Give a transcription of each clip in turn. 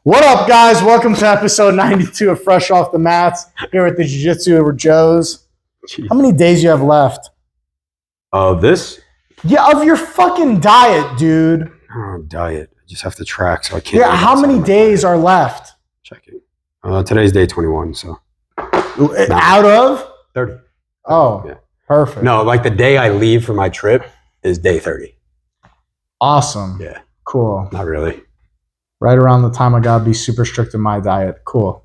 What up, guys? Welcome to episode 92 of Fresh Off the Mats here at the Jiu-Jitsu Joe's. Jeez. How many days you have left? This? Yeah, of your fucking diet, dude. Oh, diet. I just have to track, so I can't. Yeah, how many days are left? Checking. Today's day 21, so. Out of? 30. Oh, Yeah. Perfect. No, like the day I leave for my trip is day 30. Awesome. Yeah. Cool. Not really. Right around the time I gotta be super strict in my diet. Cool.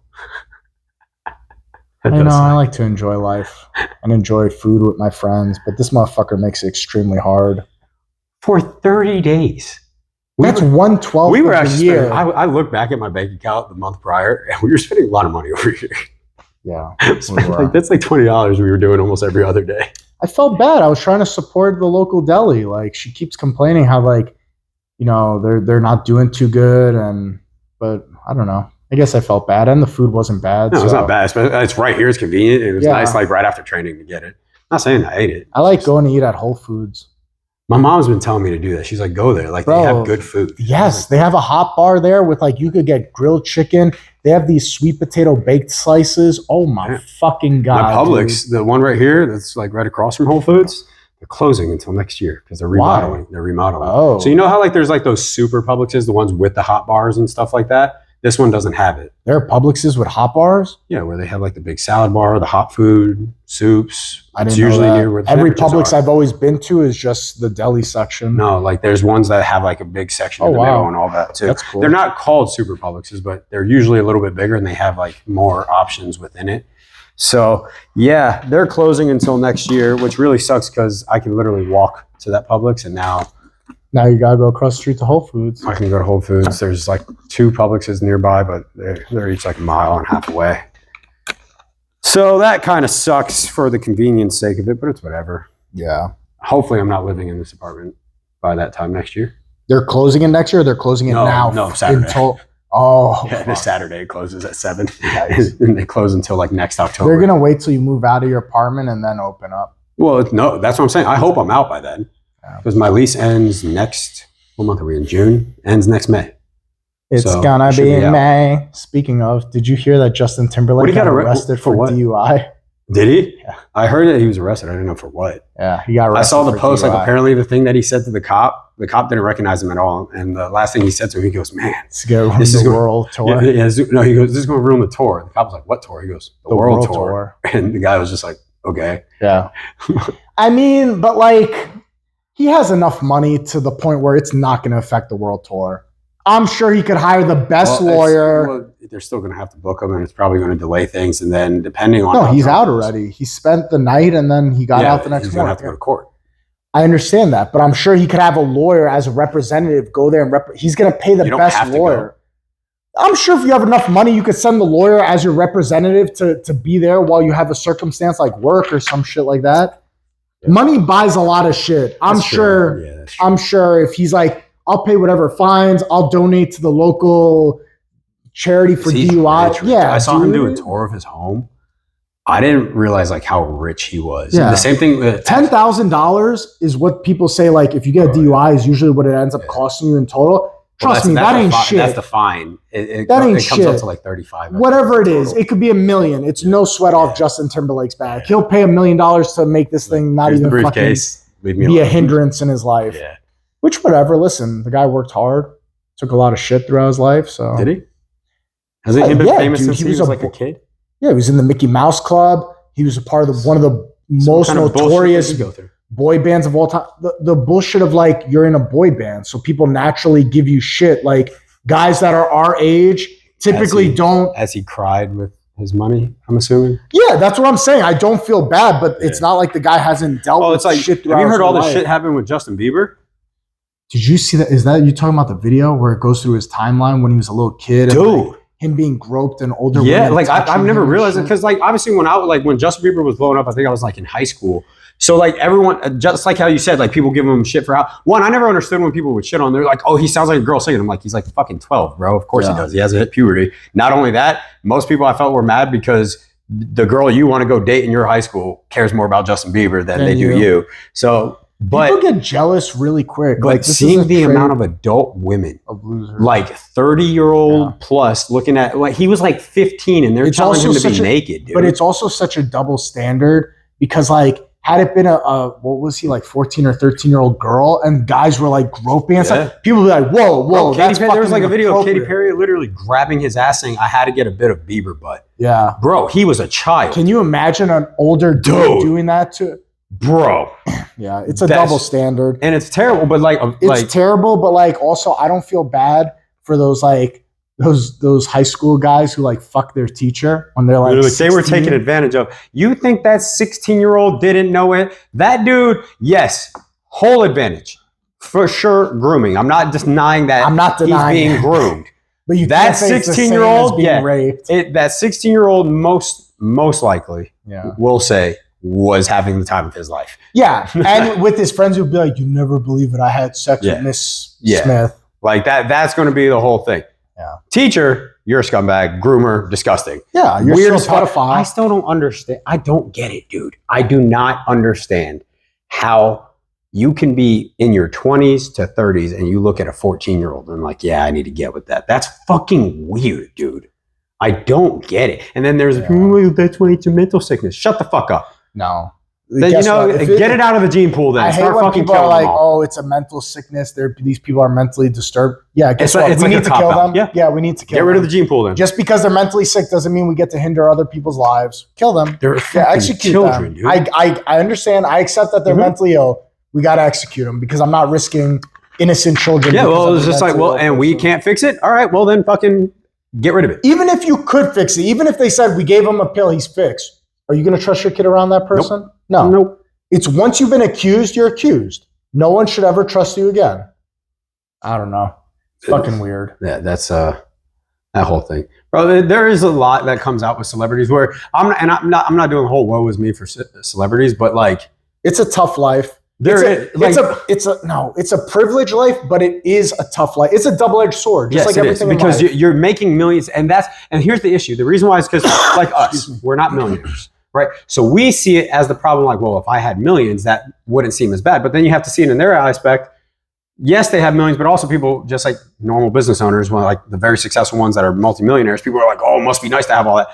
I like to enjoy life and enjoy food with my friends, but this motherfucker makes it extremely hard. For 30 days. That's 1/12 We were of the actually year. I look back at my bank account the month prior, and we were spending a lot of money over here. Yeah. That's like $20 we were doing almost every other day. I felt bad. I was trying to support the local deli. Like, she keeps complaining how, like, you know, they're not doing too good, but I don't know. I guess I felt bad, and the food wasn't bad. No, it's not bad. It's right here. It's convenient. It was Yeah. nice, like right after training to get it. Not saying I ate it. I like going to eat at Whole Foods. My mom's been telling me to do that. She's like, go there. Like, Bro, they have good food. Yes, they have a hot bar there with, like, you could get grilled chicken. They have these sweet potato baked slices. Oh my Yeah. fucking God. My Publix, dude. the one right here that's like right across from Whole Foods, they're closing until next year because they're Why? remodeling. They're remodeling. Oh. So you know how like there's like those super Publixes, the ones with the hot bars and stuff like that? This one doesn't have it. There are Publixes with hot bars? Yeah, where they have like the big salad bar, the hot food, soups. I It's didn't know usually that. near where the Every sandwiches Publix are. I've always been to is just the deli section. No, like there's ones that have like a big section in the middle and all that too. That's cool. They're not called super Publixes, but they're usually a little bit bigger and they have like more options within it. So yeah, they're closing until next year, which really sucks because I can literally walk to that Publix and now Now you gotta go across the street to Whole Foods. I can go to Whole Foods. There's like 2 Publixes nearby, but they're each like a mile and a half away. So that kind of sucks for the convenience sake of it, but it's whatever. Yeah. Hopefully I'm not living in this apartment by that time next year. They're closing it next year, or they're closing it now? No, Saturday. Oh. Yeah, this Saturday it closes at 7. Nice. And they close until like next October. They're gonna wait till you move out of your apartment and then open up. Well, no, that's what I'm saying. I hope I'm out by then. Yeah. Because my lease ends what month are we in? June? Ends next May. It's So, gonna should be be in out. May. Speaking of, did you hear that Justin What Timberlake he got got arrested for for what? DUI? Did he? Yeah. I heard that he was arrested. I didn't know for what. Yeah, he got arrested. I saw the for post, DUI. like apparently the thing that he said to the cop didn't recognize him at all. And the last thing he said to him, he goes, man, It's gonna run This is the gonna- world tour. he goes, this is going to ruin the tour. The cop was like, what tour? He goes, the world tour. And the guy was just like, okay. Yeah. I mean, but like, he has enough money to the point where it's not going to affect the world tour. I'm sure he could hire the best lawyer. They're still going to have to book him and it's probably going to delay things. And then depending on. No, how he's drunk out he is- already. He spent the night and then he got out the next He's going to morning. have to go to court. I understand that, but I'm sure he could have a lawyer as a representative go there and he's going to pay the You don't best have to lawyer. I'm sure if you have enough money, you could send the lawyer as your representative to be there while you have a circumstance like work or some shit like that. Yeah. Money buys a lot of shit. I'm sure. Yeah, that's true. I'm sure if he's like, I'll pay whatever fines, I'll donate to the local charity for He's DUI. rich. Yeah, I saw him do a dude. tour of his home. I didn't realize like how rich he was. Yeah. The same thing. $10,000 is what people say. Like, if you get a DUI, is usually what it ends up costing you in total. Trust me, that ain't shit. That's the fine. It That ain't comes up shit. to like 35. Whatever it is, it could be $1 million. It's no sweat off Justin Timberlake's back. He'll pay $1 million to make this thing not Here's the even fucking briefcase. Leave me be a alone. hindrance in his life. Yeah. Which, whatever. Listen, the guy worked hard, took a lot of shit throughout his life. So Did he? Hasn't he been Yeah, famous dude, since he he was was a like a bo- kid? yeah, he was in the Mickey Mouse Club. He was a part of one of the most What kind of bullshit notorious did he go through? boy bands of all time. The bullshit of like, you're in a boy band, so people naturally give you shit. Like, guys that are our age typically don't. As he cried with his money, I'm assuming. Yeah, that's what I'm saying. I don't feel bad, but it's not like the guy hasn't dealt Oh, with it's like, shit have throughout you his heard all whole the life. shit happen with Justin Bieber? Did you see that? Is that you talking about the video where it goes through his timeline when he was a little kid? And like, Dude. him being groped and older Yeah, women like I've touching never him and realized it shit. because like obviously when Justin Bieber was blowing up, I think I was like in high school. So like everyone, just like how you said, like people give him shit for how one. I never understood when people would shit on. They're like, oh, he sounds like a girl singing. I'm like, he's like fucking 12, bro. Of course he does. He hasn't hit puberty. Not only that, most people I felt were mad because the girl you want to go date in your high school cares more about Justin Bieber than they do you. So But people get jealous really quick. Like this seeing is a the trait amount of adult women, of losers. like 30-year-old plus, looking at like he was like 15, and they're It's telling him also to be such a- naked, dude. But it's also such a double standard because like had it been a what was he like 14 or 13-year-old girl and guys were like groping and Yeah. stuff, people would be like, whoa, Bro, that's there was like a video of Katy inappropriate. Perry literally grabbing his ass saying, "I had to get a bit of Bieber butt." Yeah. Bro, he was a child. Can you imagine an older dude doing that to? Bro, Yeah, it's a That's- double standard. and it's terrible. But like, It's terrible, but like also I don't feel bad for those like those high school guys who like fuck their teacher when they're like literally, they were 16. taken advantage of. You think that 16-year-old didn't know it? That dude, yes, whole advantage for sure. Grooming. I'm not denying that. I'm not denying he's being it. groomed. But you That can't say it's the same 16-year-old, as being yeah. raped. That 16-year-old most likely Yeah. will say was having the time of his life. Yeah, and with his friends who'd be like, "You never believe it. I had sex Yeah. with Miss Yeah. Smith." Like that's going to be the whole thing. Yeah. Teacher, you're a scumbag. Groomer, disgusting. Yeah, you're Weird still as a fuck. pedophile. I still don't understand. I don't get it, dude. I do not understand how you can be in your 20s to 30s and you look at a 14-year-old and like, yeah, I need to get with that. That's fucking weird, dude. I don't get it. And then there's, that's why it's a mental sickness. Shut the fuck up. No. Then, Guess what? If get it out of the gene pool then. I hate Start when fucking people are killing like, them all. "Oh, it's a mental sickness. These people are mentally disturbed." Yeah, guess It's what? like- it's We like need a to kill cop-out. them. Yeah. We need to kill Get them. rid of the gene pool then. Just because they're mentally sick doesn't mean we get to hinder other people's lives. Kill them. They're Yeah, fucking execute children, them. dude. I understand. I accept that they're Mhm. mentally ill. We got to execute them because I'm not risking innocent children. Yeah, because well, of it's a just like, mentally well, ill and we person. can't fix it. All right, well then fucking get rid of it. Even if you could fix it, even if they said we gave him a pill, he's fixed. Are you going to trust your kid around that person? No. Nope. It's once you've been accused, you're accused. No one should ever trust you again. I don't know. It's fucking weird. Yeah, that's that whole thing, bro. There is a lot that comes out with celebrities where I'm not doing the whole woe is me for celebrities, but like It's a tough life. there It's a privileged life, but it is a tough life. It's a double-edged sword, just yes, like it is, everything in because life. you're making millions, and here's the issue. The reason why is because like us, we're not millionaires, right? So we see it as the problem. Like, well, if I had millions, that wouldn't seem as bad. But then you have to see it in their aspect. Yes, they have millions, but also people just like normal business owners, like the very successful ones that are multimillionaires. People are like, oh, it must be nice to have all that.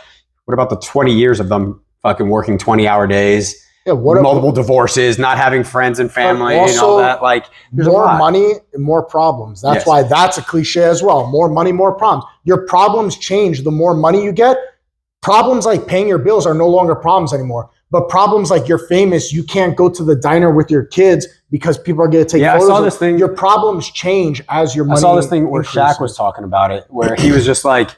What about the 20 years of them fucking working 20-hour days? Yeah, Multiple divorces, not having friends and family, and all also, that. Like, there's a more lot. money and more problems. That's Yes. why that's a cliche as well. More money, more problems. Your problems change the more money you get. Problems like paying your bills are no longer problems anymore. But problems like you're famous, you can't go to the diner with your kids because people are going to take Yeah, I photos. saw this thing. Your problems change as your money I saw this thing where Shaq increases. was talking about it, where he was just like,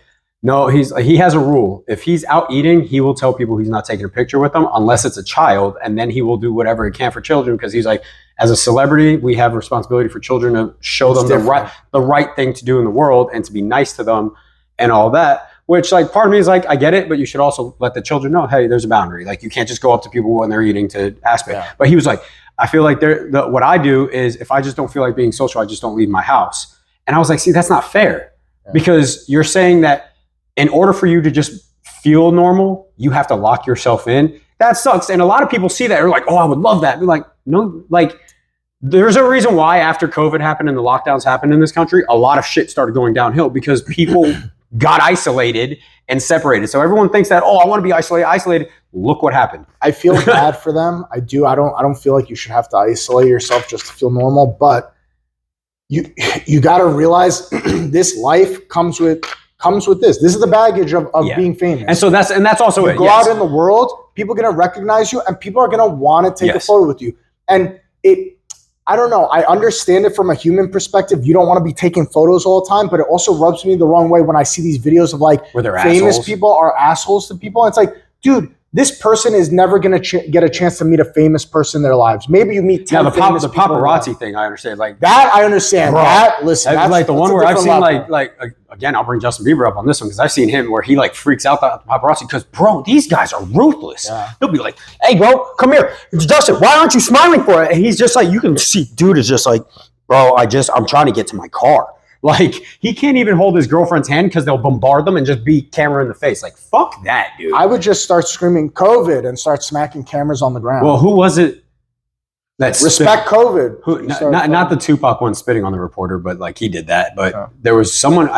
no, he has a rule. If he's out eating, he will tell people he's not taking a picture with them unless it's a child, and then he will do whatever he can for children because he's like, as a celebrity, we have a responsibility for children to show It's them different. the right thing to do in the world and to be nice to them and all that. Which, like, part of me is like, I get it, but you should also let the children know, hey, there's a boundary. Like, you can't just go up to people when they're eating to ask me. Yeah. But he was like, I feel like what I do is if I just don't feel like being social, I just don't leave my house. And I was like, see, that's not fair because you're saying that in order for you to just feel normal, you have to lock yourself in. That sucks. And a lot of people see that. They're like, oh, I would love that. They're like, no, like, there's a reason why after COVID happened and the lockdowns happened in this country, a lot of shit started going downhill because people got isolated and separated. So everyone thinks that, oh, I want to be isolated. Look what happened. I feel bad for them. I do. I don't feel like you should have to isolate yourself just to feel normal, but you got to realize this life comes with this. This is the baggage of Yeah. being famous. And so that's also you it. go Yes. out in the world, people are going to recognize you and people are going to want to take a Yes. photo with you. And I don't know. I understand it from a human perspective. You don't want to be taking photos all the time, but it also rubs me the wrong way when I see these videos of like Where they're famous assholes. people are assholes to people. And it's like, dude, this person is never going to get a chance to meet a famous person in their lives. Maybe you meet 10 Now, famous the people in their lives. paparazzi thing, I understand. Like, That I understand. Bro, Listen, that's like the one that's a where I've different seen level. like again, I'll bring Justin Bieber up on this one because I've seen him where he like freaks out the paparazzi because bro, these guys are ruthless. Yeah. He'll be like, "Hey, bro, come here, Justin. Why aren't you smiling for it?" And he's just like, you can see, dude is just like, bro, I'm trying to get to my car. Like he can't even hold his girlfriend's hand because they'll bombard them and just be camera in the face. Like fuck that, dude. I would just start screaming COVID and start smacking cameras on the ground. Well, who was it? That's Respect COVID. Who, You not, start not the Tupac one spitting on the reporter, but like he did that. But Yeah. there was someone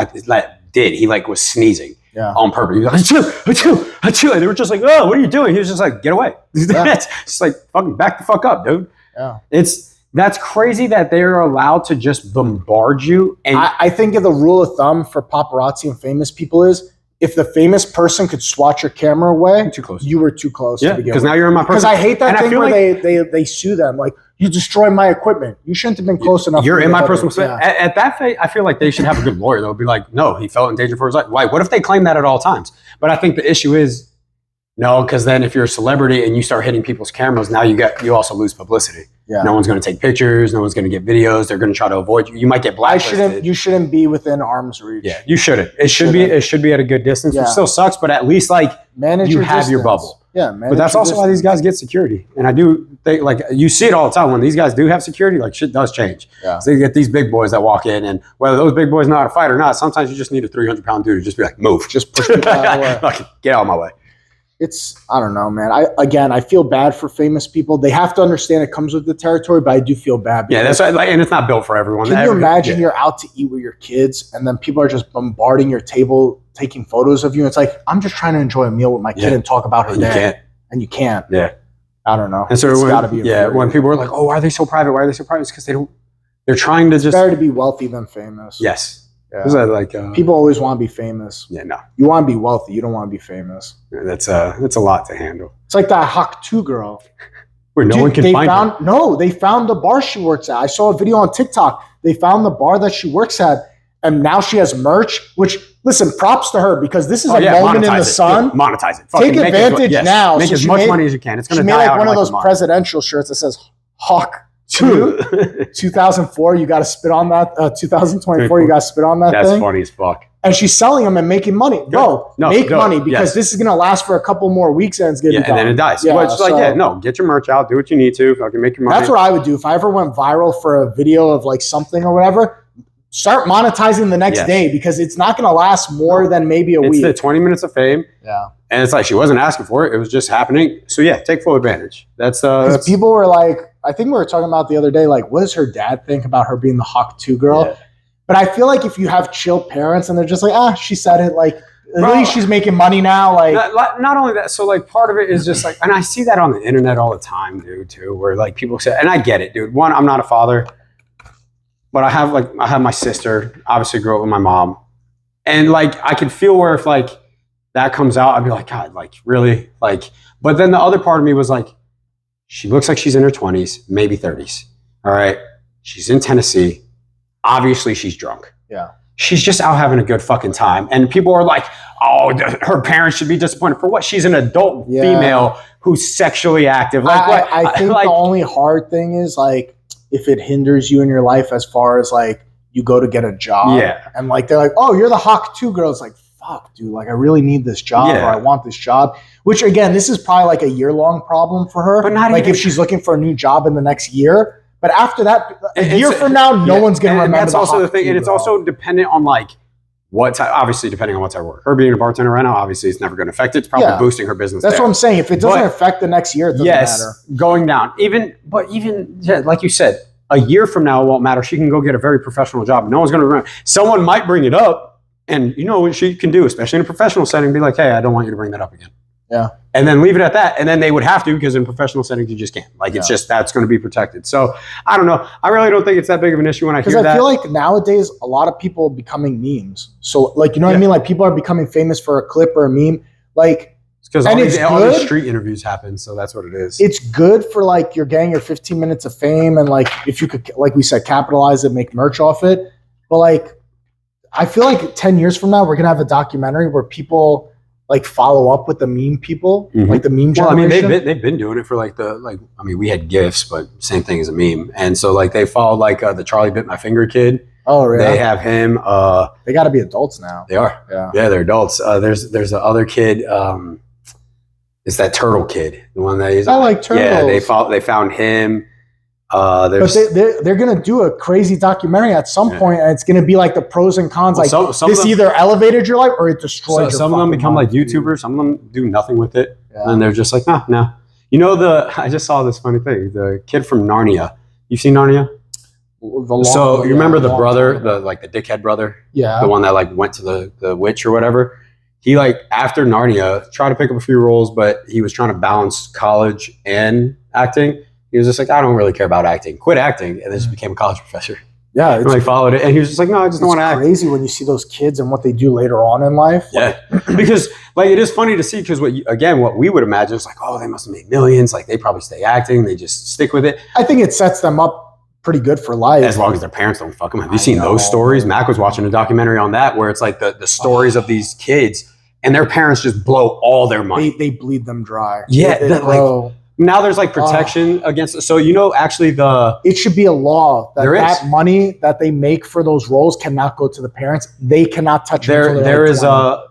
he like was sneezing Yeah. on purpose. He was like, achoo, achoo, achoo. And they were just like, oh, what are you doing? He was just like, get away. It's just like, fucking back the fuck up, dude. Yeah. That's crazy that they're allowed to just bombard you. And I think the rule of thumb for paparazzi and famous people is if the famous person could swat your camera away, too close. you were too close. Yeah, to begin because with. now you're in my Because person. I hate that And I thing feel where like they sue them. Like, you destroy my equipment. You shouldn't have been close enough. You're for in me my to personal edit. space. At that phase, I feel like they should have a good lawyer. They'll be like, no, he felt in danger for his life. Why? What if they claim that at all times? But I think the issue is no, because then if you're a celebrity and you start hitting people's cameras, now you also lose publicity. Yeah. No one's going to take pictures. No one's going to get videos. They're going to try to avoid you. You might get blacklisted. You shouldn't be within arm's reach. Yeah, you shouldn't. It should be at a good distance. Yeah. Which still sucks, but at least like Manage you your have your distance. bubble. Yeah, But that's also why these guys get security. And I do think, like, you see it all the time. When these guys do have security, like, shit does change. Yeah. So you get these big boys that walk in, and whether those big boys know how to fight or not, sometimes you just need a 300-pound dude to just be like, move. Just push people out of the way. Fucking get out of my way. I don't know, man. I feel bad for famous people. They have to understand it comes with the territory, but I do feel bad. Yeah, that's right. Like, and it's not built for everyone. Can you imagine you're out to eat with your kids and then people are just bombarding your table, taking photos of you? It's like, I'm just trying to enjoy a meal with my kid and talk about her And you day. can't. And you can't. Yeah. I don't know. And so it's when, gotta be when people are like, oh, why are they so private? Why are they so private? It's because they're trying to it's just. better to be wealthy than famous. Yes. Yeah. Is that like People always want to be famous. Yeah, no. You want to be wealthy. You don't want to be famous. That's a lot to handle. It's like that Hawk 2 girl. Where no one can find her. No, they found the bar she works at. I saw a video on TikTok. They found the bar that she works at, and now she has merch, which, listen, props to her, because this is a moment in the sun. Yeah, monetize it. Take advantage now. Make So as she much made- money as you can. It's going She to made die like out one in of those a month. presidential shirts that says Hawk 2 2004. You got to spit on that. 2024. You got to spit on that That's thing. funny as fuck. And she's selling them and making money. Bro, make money, because this is going to last for a couple more weeks and it's going to Yeah, be and gone. then it dies. Yeah, But it's like, so- no, get your merch out. Do what you need to. Fucking make your money. That's what I would do if I ever went viral for a video of like something or whatever. Start monetizing the next day, because it's not going to last more than maybe a It's week. the 20 minutes of fame. Yeah. And it's like she wasn't asking for it. It was just happening. So yeah, take full advantage. That's Because people were like, I think we were talking about the other day, like, what does her dad think about her being the Hawk 2 girl? Yeah. But I feel like if you have chill parents and they're just like, she said it, like, at Bro, least she's making money now. Like, not only that, so like part of it is just like, and I see that on the internet all the time, dude, too, where like people say, and I get it, dude. One, I'm not a father, but I have my sister, obviously grew up with my mom. And like, I could feel where if like that comes out, I'd be like, God, like really? Like, but then the other part of me was like, she looks like she's in her 20s, maybe 30s. All right. She's in Tennessee. Obviously she's drunk. yeah. She's just out having a good fucking time. And people are like, oh, her parents should be disappointed. For what? She's an adult female who's sexually active. Like, what? I think like, the only hard thing is like, if it hinders you in your life as far as like you go to get a job. Yeah. And like, they're like, oh, you're the Hawk 2 girl. It's like, fuck, dude, like I really need this job or I want this job. Which again, this is probably like a year-long problem for her. But not like even, if she's looking for a new job in the next year. But after that, a year from now, no one's going to remember. That's also the thing. And it's also dependent on like what type, obviously depending on what type of work. Her being a bartender right now, obviously it's never going to affect it. It's probably boosting her business. That's what I'm saying. If it doesn't affect the next year, it doesn't matter. Going down. Even like you said, a year from now, it won't matter. She can go get a very professional job. No one's going to remember. Someone might bring it up, and you know what she can do, especially in a professional setting, be like, hey, I don't want you to bring that up again. Yeah. And then leave it at that. And then they would have to, because in professional settings, you just can't. Like, it's just, that's going to be protected. So, I don't know. I really don't think it's that big of an issue when I hear that. Because I feel like nowadays, a lot of people are becoming memes. So, like, you know what I mean? Like, people are becoming famous for a clip or a meme. Like, because all these street interviews happen. So, that's what it is. It's good for, like, you're getting your 15 minutes of fame. And, like, if you could, like we said, capitalize it, make merch off it. But, like, I feel like 10 years from now, we're going to have a documentary where people like follow up with the meme people, like the meme generation. Well, I mean, they've been doing it for we had GIFs, but same thing as a meme. And so like they followed like the Charlie Bit My Finger kid. Oh, really? They have him. They got to be adults now. They are. Yeah, they're adults. There's the other kid. It's that turtle kid, the one that is. I like turtles. Yeah, they found him. But they're gonna do a crazy documentary at some point, and it's gonna be like the pros and cons. Like some this either elevated your life or it destroyed. Some of them become like YouTubers. Some of them do nothing with it, and they're just like, no. You know I just saw this funny thing. The kid from Narnia. You've seen Narnia? So you remember the brother, the dickhead brother? Yeah. The one that like went to the witch or whatever. He like after Narnia tried to pick up a few roles, but he was trying to balance college and acting. He was just like, I don't really care about acting. Quit acting, and then just became a college professor. Yeah, and like followed it, and he was just like, no, I just don't want to act. It's crazy when you see those kids and what they do later on in life. Yeah, because like it is funny to see because what we would imagine is like, oh, they must have made millions. Like they probably stay acting. They just stick with it. I think it sets them up pretty good for life. As long as their parents don't fuck them. Have you seen those stories? Mac was watching a documentary on that where it's like the stories of these kids and their parents just blow all their money. They bleed them dry. Yeah, like now there's like protection against. So actually it should be a law that money that they make for those roles cannot go to the parents. They cannot touch it. There is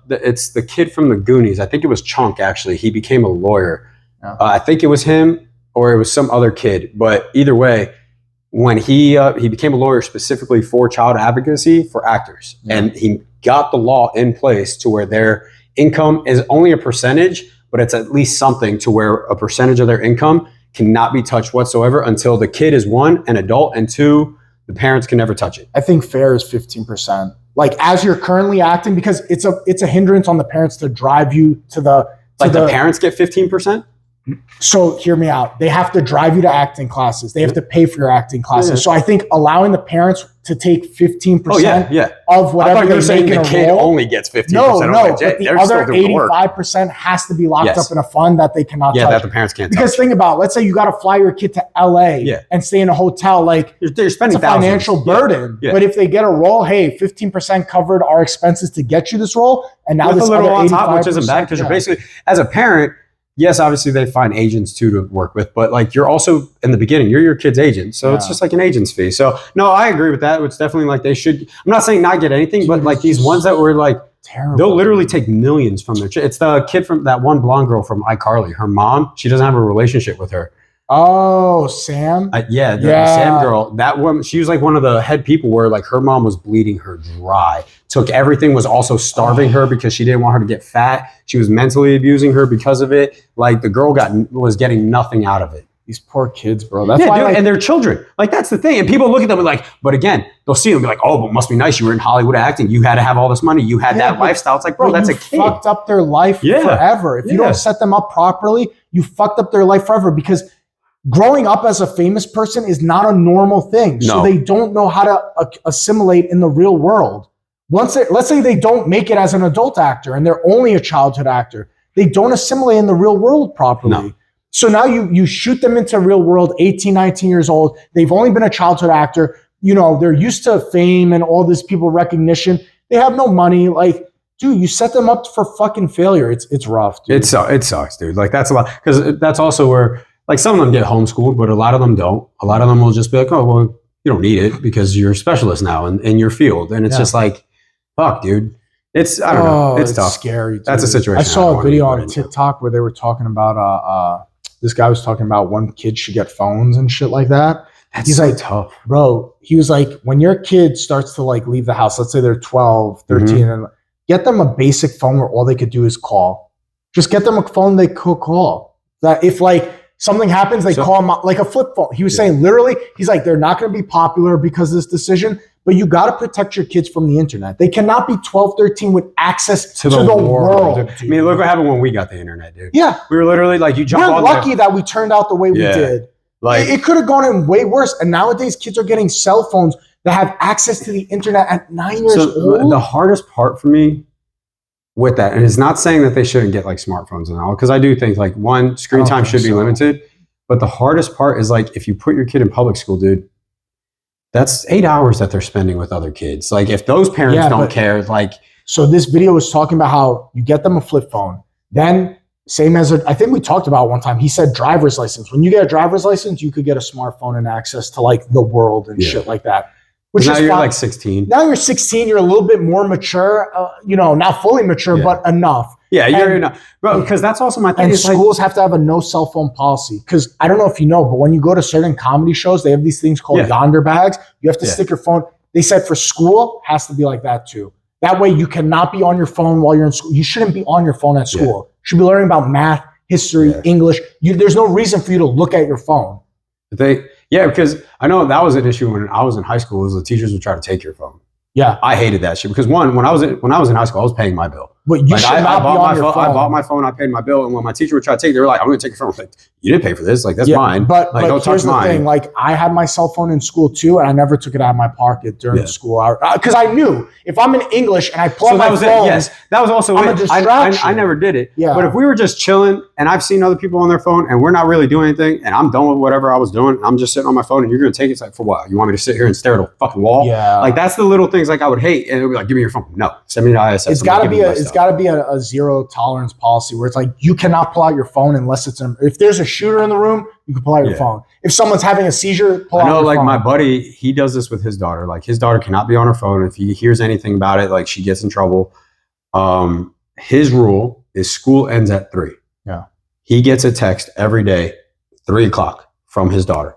it's the kid from the Goonies. I think it was Chunk actually. He became a lawyer. Yeah. I think it was him or it was some other kid. But either way, when he became a lawyer specifically for child advocacy for actors, and he got the law in place to where their income is only a percentage. But it's at least something to where a percentage of their income cannot be touched whatsoever until the kid is one, an adult, and two, the parents can never touch it. I think fair is 15%. Like as you're currently acting, because it's a hindrance on the parents to drive you to the. The parents get 15%? So hear me out. They have to drive you to acting classes. They have to pay for your acting classes. Yeah. So I think allowing the parents to take 15% of whatever they make in a kid role, only gets 15%. No, but the other 85% has to be locked up in a fund that they cannot touch. Yeah, that the parents can't touch. Because think about it. Let's say you got to fly your kid to LA and stay in a hotel. Like you're spending it's a financial burden. Yeah. But if they get a role, hey, 15% covered our expenses to get you this role. And now with this a little other on top, which isn't bad because you're basically, as a parent, yes, obviously they find agents too to work with, but like you're also in the beginning, you're your kid's agent. So it's just like an agent's fee. So no, I agree with that. It's definitely like they should, I'm not saying not get anything, but like these ones that were like, terrible. They'll literally take millions from their it's the kid from that one blonde girl from iCarly. Her mom, she doesn't have a relationship with her. Oh, Sam? The Sam girl. That woman, she was like one of the head people where like her mom was bleeding her dry. Took everything, was also starving her because she didn't want her to get fat. She was mentally abusing her because of it. Like the girl was getting nothing out of it. These poor kids, bro. That's why, dude, and they're children. Like that's the thing. And people look at them and like, but again, they'll see them and be like, oh, but must be nice. You were in Hollywood acting. You had to have all this money. You had that lifestyle. It's like, bro, that's a kid. Fucked up their life forever. If you don't set them up properly, you fucked up their life forever because growing up as a famous person is not a normal thing. So they don't know how to assimilate in the real world. Let's say they don't make it as an adult actor and they're only a childhood actor. They don't assimilate in the real world properly. No. So now you shoot them into real world, 18, 19 years old. They've only been a childhood actor. You know, they're used to fame and all this people recognition. They have no money. Like, dude, you set them up for fucking failure. It's rough, dude. It sucks, dude. Like that's a lot. Because that's also where like some of them get homeschooled, but a lot of them don't. A lot of them will just be like, oh, well, you don't need it because you're a specialist now in your field. And it's just like, fuck, dude. I don't know. It's tough. Scary, dude. That's a situation. I saw a video on TikTok where they were talking about this guy was talking about when kids should get phones and shit like that. He's like, tough. Bro, he was like, when your kid starts to like leave the house, let's say they're 12, 13, and get them a basic phone where all they could do is call. Just get them a phone they could call. That if like something happens, they call them like a flip phone. He was saying literally, he's like, they're not going to be popular because of this decision, but you got to protect your kids from the internet. They cannot be 12, 13 with access to the world. I mean, look what happened when we got the internet, dude. Yeah. We were literally like, you jumped on We're lucky that we turned out the way we did. Like it could have gone in way worse. And nowadays kids are getting cell phones that have access to the internet at 9 years old. The hardest part for me with that, and it's not saying that they shouldn't get like smartphones and all, because I do think like one, screen time should be limited. But the hardest part is like if you put your kid in public school, dude, that's 8 hours that they're spending with other kids. Like if those parents don't care, like. So this video was talking about how you get them a flip phone. Then same as I think we talked about one time, he said driver's license. When you get a driver's license, you could get a smartphone and access to like the world and shit like that. Which now you're like 16. Now you're 16. You're a little bit more mature. Not fully mature, but enough. Yeah, you're enough. Bro, because that's also my thing. And schools have to have a no cell phone policy. Because I don't know if you know, but when you go to certain comedy shows, they have these things called Yonder bags. You have to stick your phone. They said for school, has to be like that too. That way you cannot be on your phone while you're in school. You shouldn't be on your phone at school. You should be learning about math history, Yeah. English. There's no reason for you to look at your phone. Because I know that was an issue when I was in high school. Is the teachers would try to take your phone. Yeah, I hated that shit because when I was in high school, I was paying my bill. but you should not be on your phone. I bought my phone. I paid my bill, and when my teacher would try to take it, they were like, "I'm going to take your phone." Like, you didn't pay for this. Like, that's mine. But don't here's touch the mine. thing: like, I had my cell phone in school too, and I never took it out of my pocket during the school hour because I knew if I'm in English and I pull out my phone, yes, that was also I'm a it. distraction. I never did it. Yeah. But if we were just chilling, and I've seen other people on their phone, and we're not really doing anything, and I'm done with whatever I was doing, I'm just sitting on my phone, and you're going to take it. It's like, for what? You want me to sit here and stare at a fucking wall? Yeah. Like, that's the little things like I would hate, and it would be like, "Give me your phone." No, send me to ISS. It's got to be a zero tolerance policy where it's like you cannot pull out your phone unless if there's a shooter in the room, you can pull out your phone. If someone's having a seizure, pull out your phone. I know, like my buddy, he does this with his daughter. Like his daughter cannot be on her phone. If he hears anything about it, like she gets in trouble. His rule is school ends at 3. Yeah. He gets a text every day, 3:00 from his daughter.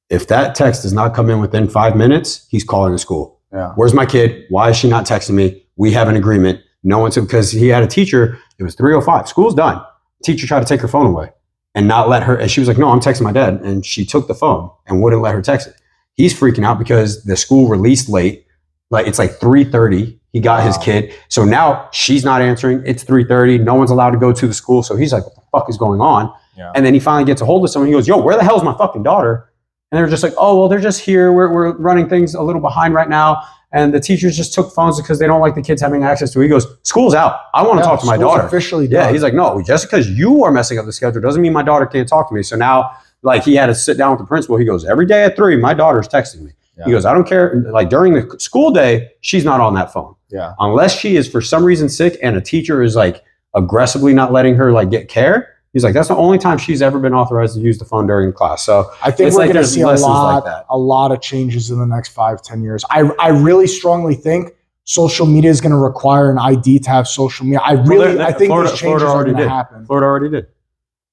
If that text does not come in within 5 minutes, he's calling the school. Yeah. Where's my kid? Why is she not texting me? We have an agreement. No one's because he had a teacher. It was 3:05. School's done. Teacher tried to take her phone away and not let her. And she was like, "No, I'm texting my dad." And she took the phone and wouldn't let her text it. He's freaking out because the school released late. Like it's like 3:30. He got his kid. So now she's not answering. It's 3:30. No one's allowed to go to the school. So he's like, "What the fuck is going on?" Yeah. And then he finally gets a hold of someone. He goes, "Yo, where the hell's my fucking daughter?" And they're just like, "Oh, well, they're just here. We're running things a little behind right now." And the teachers just took phones because they don't like the kids having access to it. He goes, "School's out. I want to talk to my daughter." Officially Yeah, done. he's like, "No, just because you are messing up the schedule doesn't mean my daughter can't talk to me." So now, like, he had to sit down with the principal. He goes, "Every day at 3, my daughter's texting me." Yeah. He goes, "I don't care. Like during the school day, she's not on that phone. Yeah. Unless she is for some reason sick and a teacher is like aggressively not letting her like get care." He's like, "That's the only time she's ever been authorized to use the phone during class." So I think it's we're like going to there's see lessons like that. a lot of changes in the next 5-10 years. I really strongly think social media is going to require an ID to have social media. I think these changes are going to happen. Florida already did.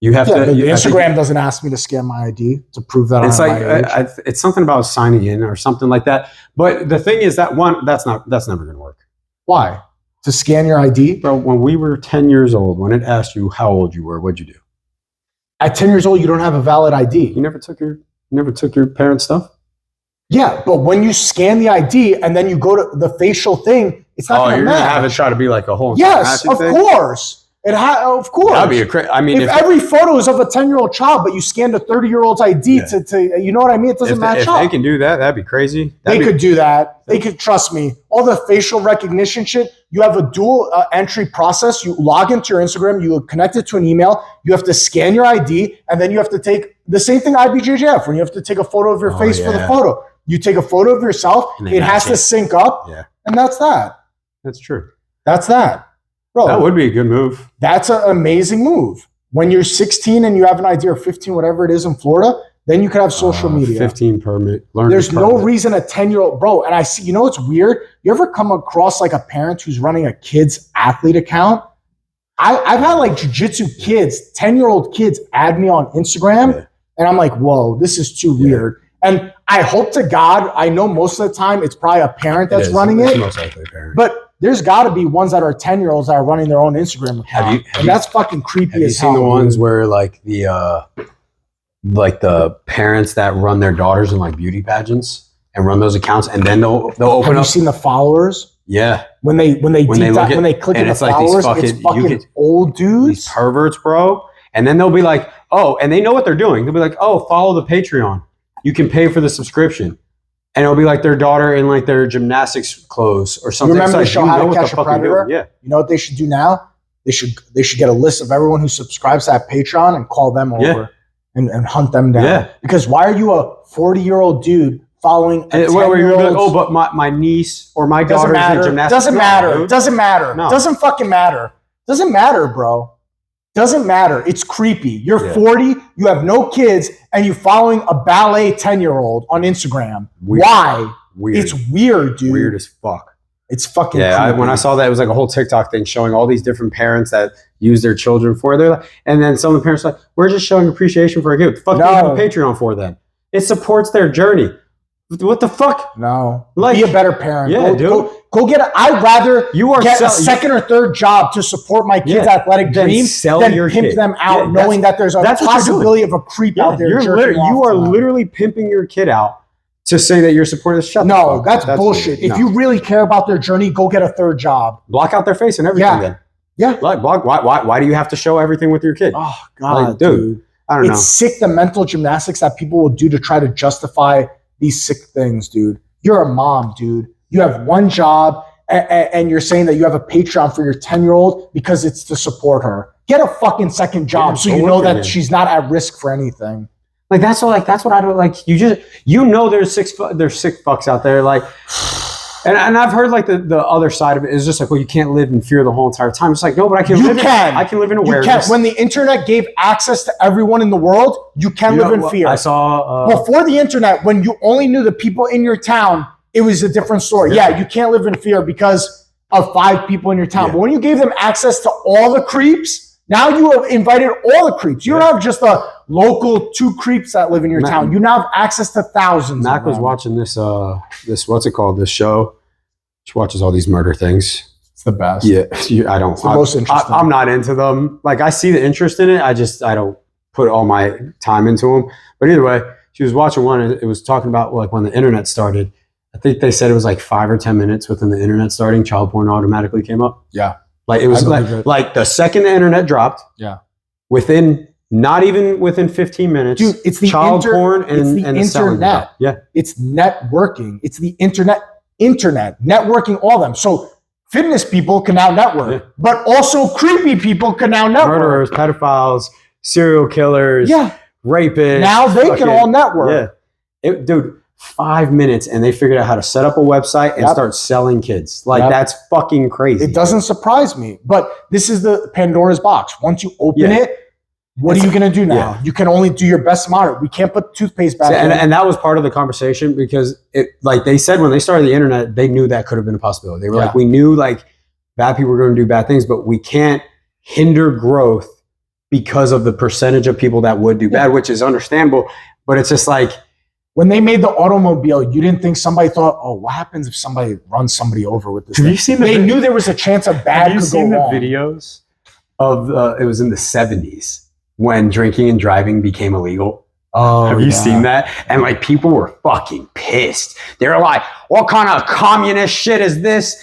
You have to. But Instagram doesn't ask me to scan my ID to prove that It's I'm like my age. it's something about signing in or something like that. But the thing is that's never going to work. Why? To scan your ID? Bro, when we were 10 years old, when it asked you how old you were, what'd you do? At 10 years old, you don't have a valid ID. You never took your parents' stuff? Yeah, but when you scan the ID and then you go to the facial thing, it's not going to match. Gonna have it try to be like a whole Yes, of thing? course. Of course. That'd be a crazy. I mean, if every photo is of a 10-year-old child, but you scanned a 30-year-old's ID to you know what I mean? It doesn't match if up. they can do that, that'd be crazy. They could do that. They could, trust me. All the facial recognition shit, you have a dual entry process. You log into your Instagram, you connect it to an email, you have to scan your ID, and then you have to take the same thing IBJJF, when you have to take a photo of your face for the photo. You take a photo of yourself, it has to sync up, and that's that. That's true. That's that. Bro, that would be a good move. That's an amazing move. When you're 16 and you have an ID, or 15, whatever it is in Florida, then you could have social media. 15 permit. There's no reason a 10-year-old, bro. And I see, you know what's weird? You ever come across like a parent who's running a kid's athlete account? I've had like jiu-jitsu kids, 10-year-old kids add me on Instagram, and I'm like, whoa, this is too weird. And I hope to God, I know most of the time it's probably a parent that's running it. It's most likely a parent. But there's got to be ones that are 10-year-olds that are running their own Instagram account. And that's fucking creepy as hell. Have you seen the ones where like the parents that run their daughters in like beauty pageants and run those accounts, and then they'll open up? Have you seen the followers? Yeah. When they click in the followers, it's fucking old dudes. These perverts, bro. And then they'll be like, oh, and they know what they're doing. They'll be like, oh, follow the Patreon. You can pay for the subscription. And it'll be like their daughter in like their gymnastics clothes or something. You remember the like, show How to Catch a Predator? Yeah. You know what they should do now? They should get a list of everyone who subscribes to that Patreon and call them over and hunt them down. Yeah. Because why are you a 40-year-old dude following a 10-year-old? Like, oh, but my niece or my daughter is in gymnastics. Doesn't matter. Doesn't matter. No. Doesn't fucking matter. Doesn't matter, bro. Doesn't matter. It's creepy. You're 40, you have no kids, and you're following a ballet 10-year-old on Instagram. Weird. Why? Weird. It's weird, dude. Weird as fuck. It's fucking creepy. When I saw that, it was like a whole TikTok thing showing all these different parents that use their children for their, and then some of the parents are like, we're just showing appreciation for a gift. Fuck, you have a Patreon for then. It supports their journey. What the fuck? No. Like, be a better parent. Yeah, dude. Go get I'd rather You are get a second or third job to support my kids' athletic Then dreams sell than your pimp kid. them out, Yeah, knowing that there's a that's what you're possibility of a creep out there. You are literally pimping your kid out to say that you're supporting the shut. No, that's bullshit. If you really care about their journey, go get a third job. Block out their face and everything. Yeah. Then. Yeah. Like, why do you have to show everything with your kid? Oh God, Like, dude. I don't know. It's sick the mental gymnastics that people will do to try to justify these sick things, dude. You're a mom, dude. You have one job and you're saying that you have a Patreon for your 10-year-old because it's to support her. Get a fucking second job so you know that she's not at risk for anything. Like that's what I don't like. You know there's sick fucks out there. Like, and I've heard like the other side of it is just like, well, you can't live in fear the whole entire time. It's like, no, but I can live in awareness. When the internet gave access to everyone in the world, you can live in fear. I saw before the internet, when you only knew the people in your town, it was a different story. Yeah, you can't live in fear because of 5 people in your town. But when you gave them access to all the creeps, now you have invited all the creeps. You don't have just the local 2 creeps that live in your town. You now have access to thousands. Mac was watching this what's it called? This show. She watches all these murder things. It's the best. Yeah, I don't. It's the most interesting. I'm not into them. Like I see the interest in it. I don't put all my time into them. But either way, she was watching one. And it was talking about like when the internet started. I think they said it was like 5 or 10 minutes within the internet starting, child porn automatically came up. Yeah. Like it was like the second the internet dropped. Yeah. Not even within 15 minutes. Dude, it's the child porn and the internet. Yeah. It's networking. It's the internet, networking, all them. So fitness people can now network, but also creepy people can now network. Murderers, pedophiles, serial killers, rapists. Now they can all network. Yeah. Dude, 5 minutes and they figured out how to set up a website and start selling kids. Like that's fucking crazy. It doesn't surprise me, but this is the Pandora's box. Once you open it, what are you going to do now? Yeah. You can only do your best amount. We can't put toothpaste back in. And that was part of the conversation because like they said when they started the internet, they knew that could have been a possibility. They were like, we knew like bad people were going to do bad things, but we can't hinder growth because of the percentage of people that would do bad, which is understandable. But it's just like, when they made the automobile, you didn't think somebody thought, oh, what happens if somebody runs somebody over with this? Have you seen they knew there was a chance of bad could go wrong. Have you seen the videos of, it was in the 70s when drinking and driving became illegal? Oh, have you seen that? And like people were fucking pissed. They're like, what kind of communist shit is this?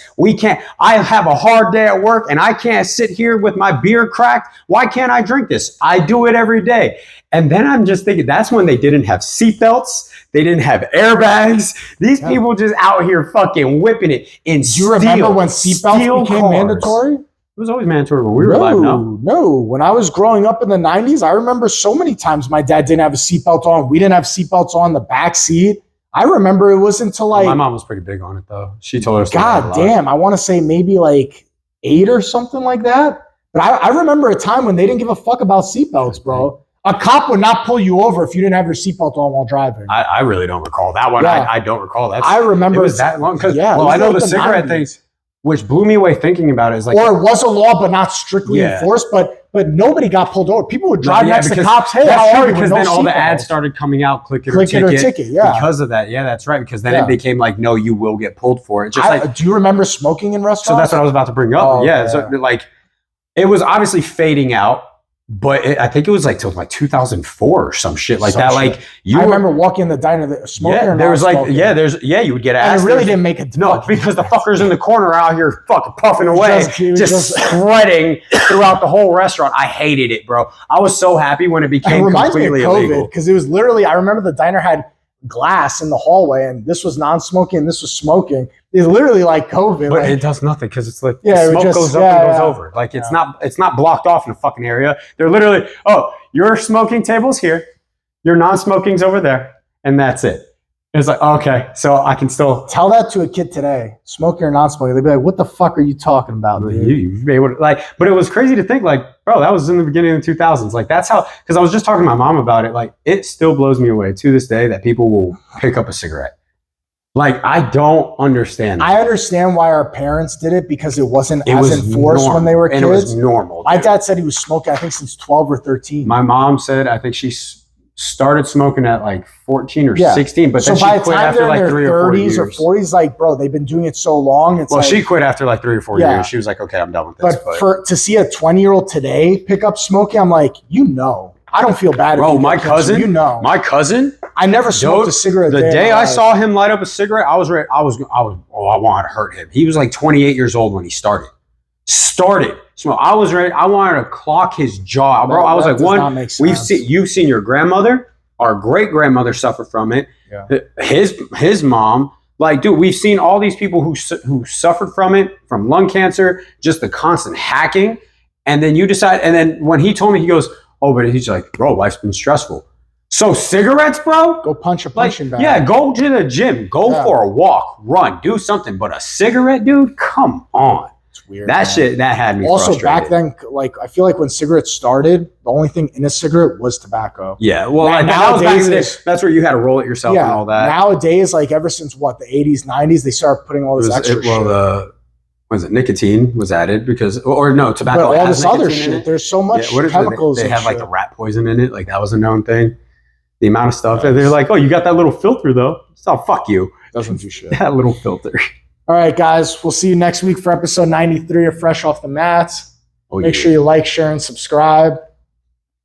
I have a hard day at work and I can't sit here with my beer cracked. Why can't I drink this? I do it every day. And then I'm just thinking, that's when they didn't have seatbelts. They didn't have airbags. These people just out here fucking whipping it in steel. Do you remember when seatbelts became mandatory? It was always mandatory when we were alive. No. When I was growing up in the 90s, I remember so many times my dad didn't have a seatbelt on. We didn't have seatbelts on the back seat. I remember it was until like... My mom was pretty big on it though. She told us. God damn, I want to say maybe like 8 or something like that. But I remember a time when they didn't give a fuck about seatbelts, bro. A cop would not pull you over if you didn't have your seatbelt on while driving. I really don't recall that one. Yeah. I don't recall that. I remember it was that long because I know like the cigarette 90s. things, which blew me away thinking about it. Is like, or it was a law but not strictly enforced. But nobody got pulled over. People would drive next to cops. Hey, how are you? Because then all the ads started coming out. Click it or ticket. Yeah. Because of that. Yeah, that's right. Because then it became like, no, you will get pulled for it. Just like, do you remember smoking in restaurants? So that's what I was about to bring up. Oh, yeah. So like, it was obviously fading out. But I think it was like till like 2004 or some shit like that. Like I remember walking in the diner, smoking. Yeah, there was like you would get asked. And it really didn't make it. No, because the fuckers in the corner are out here fucking puffing away, just spreading throughout the whole restaurant. I hated it, bro. I was so happy when it became completely illegal because it was literally. I remember the diner had glass in the hallway, and this was non-smoking, and this was smoking. It's literally like COVID, but it does nothing because it's like the smoke goes up and goes over. Like it's not blocked off in a fucking area. They're literally, oh, your smoking table's here, your non-smoking's over there, and that's it. It's like, okay, so I can still tell that to a kid today, smoking or non-smoking. They'd be like, "What the fuck are you talking about?" You like, but it was crazy to think like, bro, that was in the beginning of the 2000s. Like that's how, because I was just talking to my mom about it. Like it still blows me away to this day that people will pick up a cigarette. Like I don't understand. I understand why our parents did it because it wasn't as enforced when they were kids. And it was normal. My dad said he was smoking, I think, since 12 or 13. My mom said, I think she started smoking at like 14 or Yeah. 16, but So then by she the quit time after they're in like their 3 or 4 30s or years. 40s, like, bro, they've been doing it so long. It's Well, like, she quit after like 3 or 4 Yeah. years. She was like, okay, I'm done with this. but to see a 20-year-old today pick up smoking, I'm like, I don't feel bad. Bro, if you my get cancer. cousin, My cousin, I never smoked a cigarette. The in day my I life. saw him light up a cigarette, I was ready. I wanted to hurt him. He was like 28 years old when he started. So I was ready. I wanted to clock his jaw, bro. I was That like, does not make sense. you've seen your grandmother, our great grandmother suffer from it. Yeah. His mom, like, dude, we've seen all these people who suffered from it, from lung cancer, just the constant hacking. And then you decide, and then when he told me, he goes, oh, but he's like, bro, life's been stressful. So cigarettes, bro? Go punch a Like, punching bag. yeah, go to the gym, go for a walk, run, do something. But a cigarette, dude, come on. It's weird. That man. shit, that had me Also, frustrated. back then, like, I feel like when cigarettes started, the only thing in a cigarette was tobacco. Yeah, well, Now- like, that was back in the day. nowadays That's where you had to roll it yourself and all that. Nowadays, like, ever since what, the 80s, 90s, they started putting all this extra shit. Was it nicotine was added because, or no, tobacco But all has this other nicotine in shit, it. there's so much What is it? chemicals. They and have like shit. the rat poison in it. Like that was a known thing. The amount of stuff. And they're like, oh, you got that little filter though. So fuck you. Doesn't do shit. That little filter. All right, guys. We'll see you next week for episode 93 of Fresh Off the Mats. Oh, Make sure you like, share, and subscribe.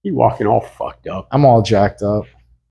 you walking all fucked up. I'm all jacked up.